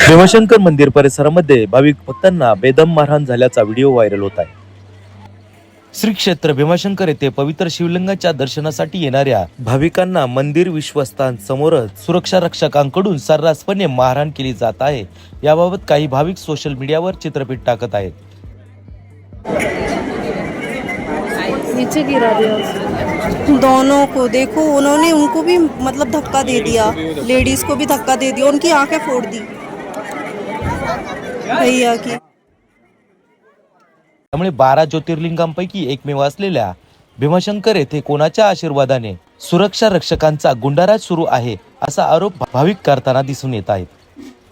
भीमाशंकर मंदिर परिसरामध्ये भाविक भक्तांना बेदम मारहाण झाल्याचा व्हिडिओ व्हायरल होत आहे। श्री क्षेत्र भीमाशंकर येथे पवित्र शिवलिंगाच्या दर्शनासाठी येणाऱ्या भाविकांना मंदिर विश्वस्तान समोरच सुरक्षा रक्षकांकडून सर्रासपणे मारहाण केली जात आहे। याबाबत काही भाविक सोशल मीडियावर चित्रफित टाकत आहेत। नीचे गिरा दिया दोनों को, देखो उन्होंने उनको भी मतलब धक्का दे दिया, लेडीज को भी धक्का दे दिया, उनकी आंखें फोड़ दी भैया की। त्यामुळे 12 ज्योतिर्लिंगांपैकी एकमेव असलेल्या भीमाशंकर येथे कोणाच्या आशीर्वादाने सुरक्षा रक्षकांचा गुंडाराज सुरू आहे असा आरोप भाविक करताना दिसून येत आहेत।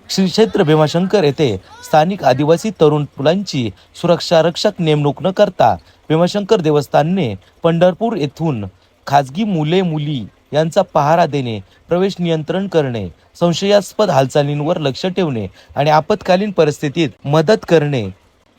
श्री क्षेत्र भीमाशंकर येथे स्थानिक आदिवासी तरुण मुलांची सुरक्षा रक्षक नेमणूक न करता भीमाशंकर देवस्थानने पंढरपूर येथून खाजगी मुले-मुली यांचा पहारा देणे, प्रवेश नियंत्रण करणे, संशयास्पद हालचालींवर लक्ष ठेवणे आणि आपत्कालीन परिस्थितीत मदत करणे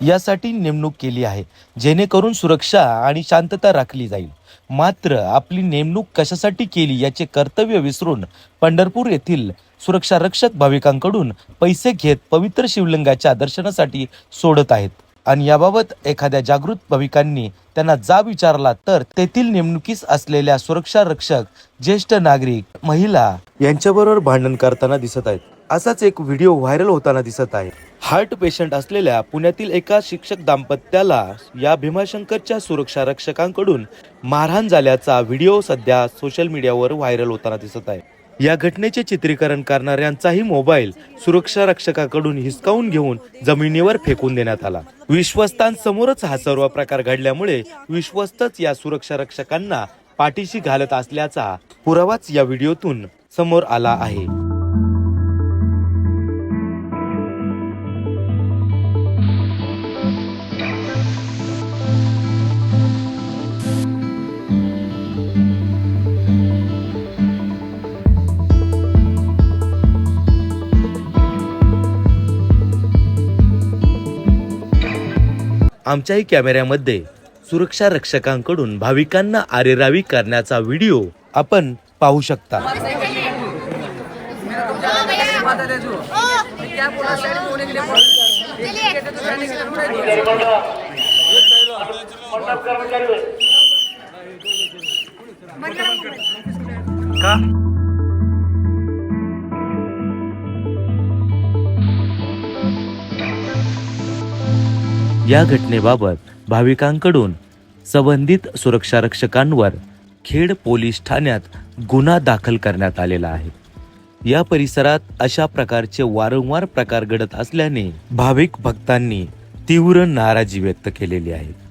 यासाठी नेमणूक केली आहे, जेणेकरून सुरक्षा आणि शांतता राखली जाईल। मात्र आपली नेमणूक कशासाठी केली याचे कर्तव्य विसरून पंढरपूर येथील सुरक्षा रक्षक भाविकांकडून पैसे घेत पवित्र शिवलिंगाच्या दर्शनासाठी सोडत आहेत आणि याबाबत एखाद्या जागृत भाविकांनी त्यांना जाब विचारला तर तेथील नेमणुकीस असलेल्या सुरक्षा रक्षक ज्येष्ठ नागरिक, महिला यांच्याबरोबर भांडण करताना दिसत आहेत। असाच एक व्हिडिओ व्हायरल होताना दिसत आहे। हार्ट पेशंट असलेल्या पुण्यातील एका शिक्षक दाम्पत्याला या भीमाशंकरच्या सुरक्षा रक्षकांकडून मारहाण झाल्याचा व्हिडिओ सध्या सोशल मीडियावर व्हायरल होताना दिसत आहे। या घटनेचे चित्रीकरण करणाऱ्यांचाही मोबाईल सुरक्षा रक्षकाकडून हिसकावून घेऊन जमिनीवर फेकून देण्यात आला। विश्वस्तांसमोरच हा सर्व प्रकार घडल्यामुळे विश्वस्तच या सुरक्षा रक्षकांना पाठीशी घालत असल्याचा पुरावाच या व्हिडिओतून समोर आला आहे। आमच्याही कॅमेऱ्यामध्ये सुरक्षा रक्षकांकडून भाविकांना आरेरावी करण्याचा व्हिडिओ आपण पाहू शकता। या घटनेबाबत भाविकांकडून संबंधित सुरक्षा रक्षकांवर खेड पोलीस ठाण्यात गुन्हा दाखल करण्यात आलेला आहे। या परिसरात अशा प्रकारचे वारंवार प्रकार घडत असल्याने भाविक भक्तांनी तीव्र नाराजी व्यक्त केलेली आहे।